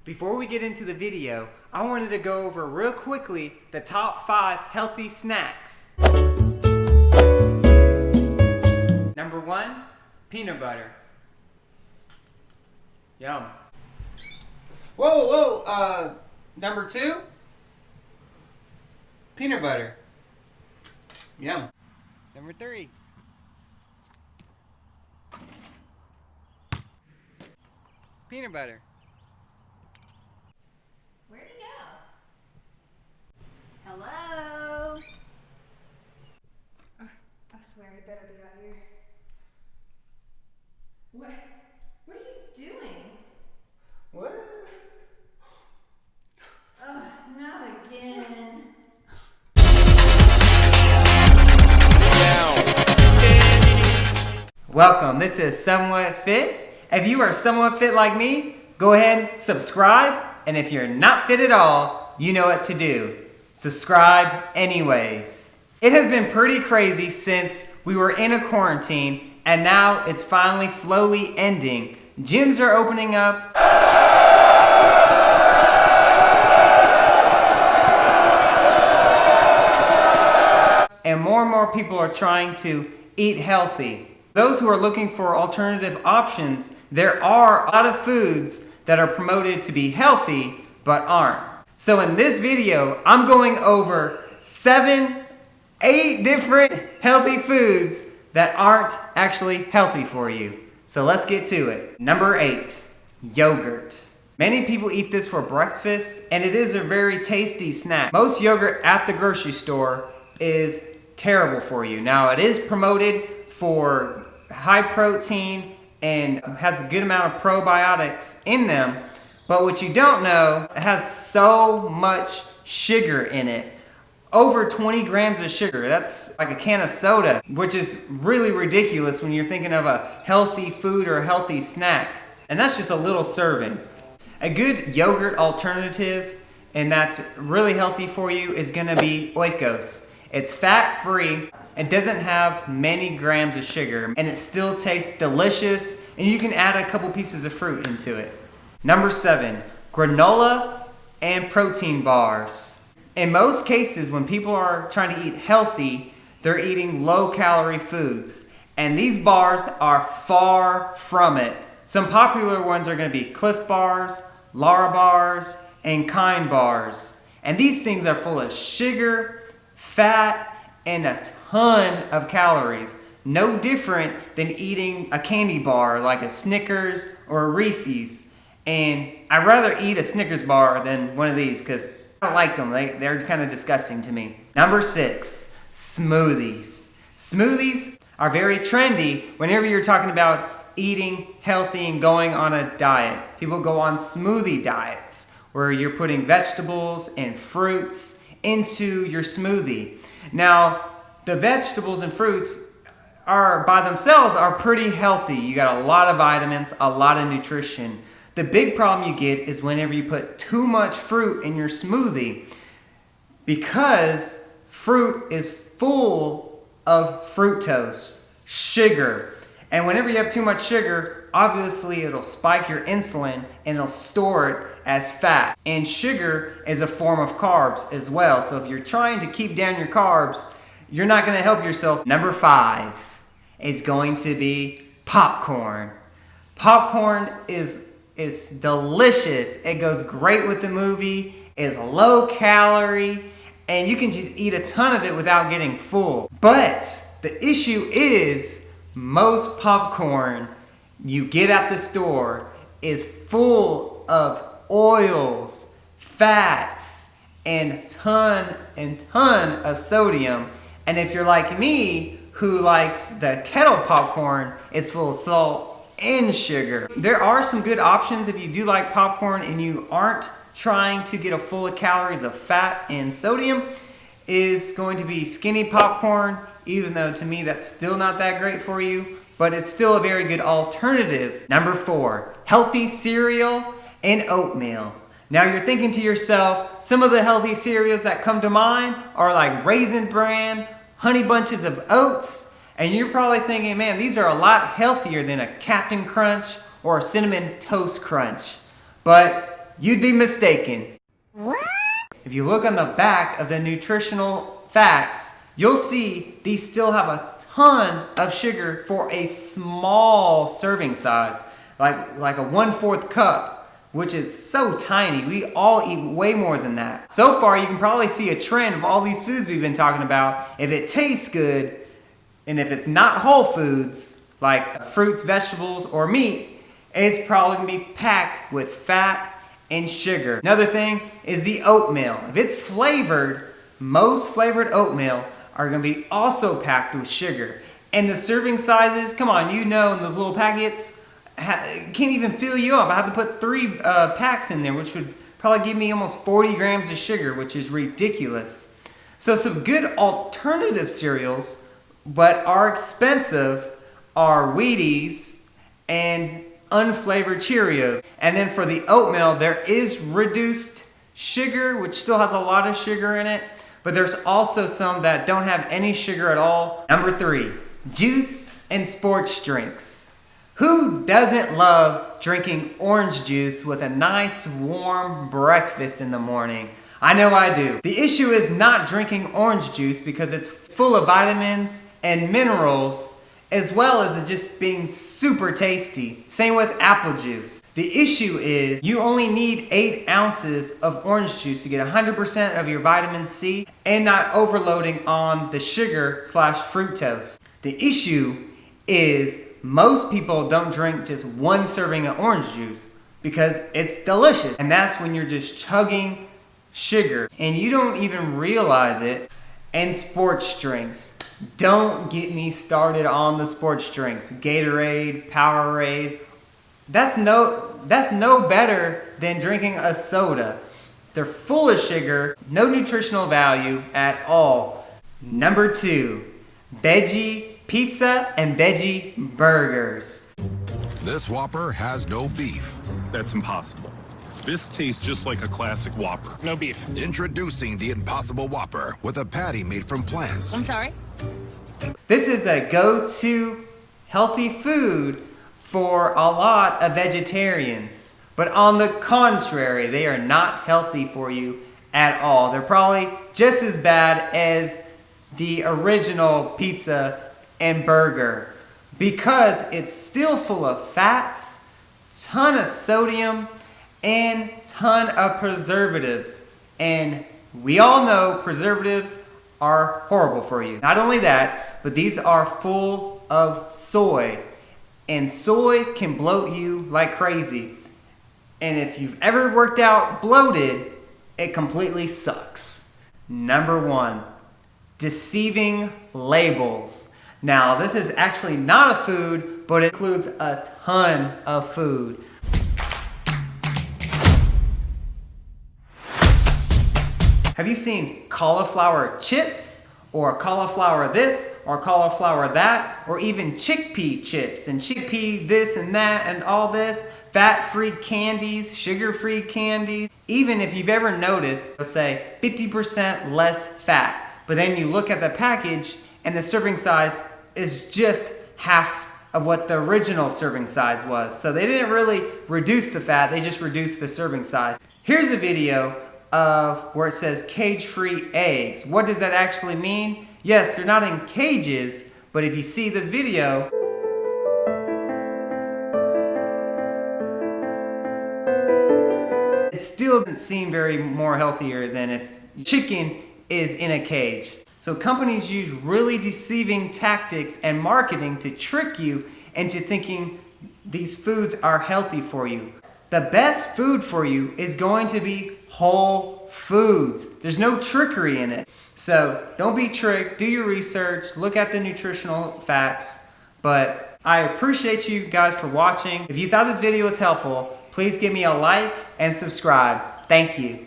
Before we get into the video, I wanted to go over real quickly the top 5 healthy snacks. Number 1, peanut butter. Yum. Whoa. Number 2, peanut butter. Yum. Number 3, peanut butter. Where'd he go? Hello? I swear he better be out here. What are you doing? What? Ugh, not again. Welcome, this is Somewhat Fit. If you are somewhat fit like me, go ahead, subscribe, and if you're not fit at all, you know what to do. Subscribe anyways. It has been pretty crazy since we were in a quarantine, and now it's finally slowly ending. Gyms are opening up. And more people are trying to eat healthy. Those who are looking for alternative options, there are a lot of foods that are promoted to be healthy, but aren't. So in this video, I'm going over 8 different healthy foods that aren't actually healthy for you. So let's get to it. Number 8, yogurt. Many people eat this for breakfast, and it is a very tasty snack. Most yogurt at the grocery store is terrible for you. Now, it is promoted for high protein and has a good amount of probiotics in them, but what you don't know, it has so much sugar in it. Over 20 grams of sugar. That's like a can of soda, which is really ridiculous when you're thinking of a healthy food or a healthy snack. And that's just a little serving. A good yogurt alternative, and that's really healthy for you, is gonna be Oikos. It's fat-free, it doesn't have many grams of sugar, and it still tastes delicious, and you can add a couple pieces of fruit into it. Number 7, granola and protein bars. In most cases, when people are trying to eat healthy, they're eating low-calorie foods, and these bars are far from it. Some popular ones are going to be Cliff bars, Lara bars, and Kind bars. And these things are full of sugar, fat, and a ton of calories. No different than eating a candy bar like a Snickers or a Reese's. And I'd rather eat a Snickers bar than one of these because I don't like them. They're kind of disgusting to me. Number 6, smoothies. Smoothies are very trendy whenever you're talking about eating healthy and going on a diet. People go on smoothie diets where you're putting vegetables and fruits into your smoothie. Now, the vegetables and fruits are by themselves are pretty healthy. You got a lot of vitamins, a lot of nutrition. The big problem you get is whenever you put too much fruit in your smoothie, because fruit is full of fructose, sugar. And whenever you have too much sugar, obviously it'll spike your insulin and it'll store it as fat. And sugar is a form of carbs as well. So if you're trying to keep down your carbs, you're not going to help yourself. Number 5 is going to be popcorn. Popcorn is delicious. It goes great with the movie. It's low calorie, and you can just eat a ton of it without getting full. But the issue is most popcorn you get at the store is full of oils, fats, and ton of sodium. And if you're like me, who likes the kettle popcorn, it's full of salt and sugar. There are some good options if you do like popcorn and you aren't trying to get a full of calories of fat and sodium. Is going to be skinny popcorn, even though to me that's still not that great for you, but it's still a very good alternative. Number 4, healthy cereal and oatmeal. Now you're thinking to yourself, some of the healthy cereals that come to mind are like Raisin Bran, Honey Bunches of Oats, and you're probably thinking, man, these are a lot healthier than a Captain Crunch or a Cinnamon Toast Crunch. But you'd be mistaken. If you look on the back of the nutritional facts, you'll see these still have a ton of sugar for a small serving size, like a 1/4 cup, which is so tiny. We all eat way more than that. So far, you can probably see a trend of all these foods we've been talking about. If it tastes good, and if it's not whole foods, like fruits, vegetables, or meat, it's probably gonna be packed with fat and sugar. Another thing is the oatmeal. If it's flavored, most flavored oatmeal are gonna be also packed with sugar. And the serving sizes, come on, you know, in those little packets, can't even fill you up. I have to put 3 packs in there, which would probably give me almost 40 grams of sugar, which is ridiculous. So some good alternative cereals, but are expensive, are Wheaties and unflavored Cheerios. And then for the oatmeal, there is reduced sugar, which still has a lot of sugar in it, but there's also some that don't have any sugar at all. Number 3, juice and sports drinks. Who doesn't love drinking orange juice with a nice warm breakfast in the morning? I know I do. The issue is not drinking orange juice because it's full of vitamins and minerals, as well as it just being super tasty. Same with apple juice. The issue is you only need 8 ounces of orange juice to get 100% of your vitamin C and not overloading on the sugar/fructose. The issue is most people don't drink just 1 serving of orange juice because it's delicious. And that's when you're just chugging sugar and you don't even realize it. And sports drinks. Don't get me started on the sports drinks. Gatorade, Powerade. That's no better than drinking a soda. They're full of sugar, no nutritional value at all. Number 2, veggie pizza and veggie burgers. This Whopper has no beef. That's impossible. This tastes just like a classic Whopper. No beef. Introducing the Impossible Whopper with a patty made from plants. I'm sorry? This is a go-to healthy food for a lot of vegetarians. But on the contrary, they are not healthy for you at all. They're probably just as bad as the original pizza and burger because it's still full of fats, ton of sodium, and ton of preservatives. And we all know preservatives are horrible for you. Not only that, but these are full of soy. And soy can bloat you like crazy. And if you've ever worked out bloated, it completely sucks. Number 1, deceiving labels. Now, this is actually not a food, but it includes a ton of food. Have you seen cauliflower chips, or cauliflower this, or cauliflower that, or even chickpea chips, and chickpea this and that, and all this? Fat-free candies, sugar-free candies. Even if you've ever noticed, it'll say 50% less fat, but then you look at the package, and the serving size is just half of what the original serving size was. So they didn't really reduce the fat, they just reduced the serving size. Here's a video of where it says cage-free eggs. What does that actually mean? Yes, they're not in cages, but if you see this video, it still doesn't seem very more healthier than if chicken is in a cage. So companies use really deceiving tactics and marketing to trick you into thinking these foods are healthy for you. The best food for you is going to be whole foods. There's no trickery in it. So don't be tricked, do your research, look at the nutritional facts. But I appreciate you guys for watching. If you thought this video was helpful, please give me a like and subscribe. Thank you.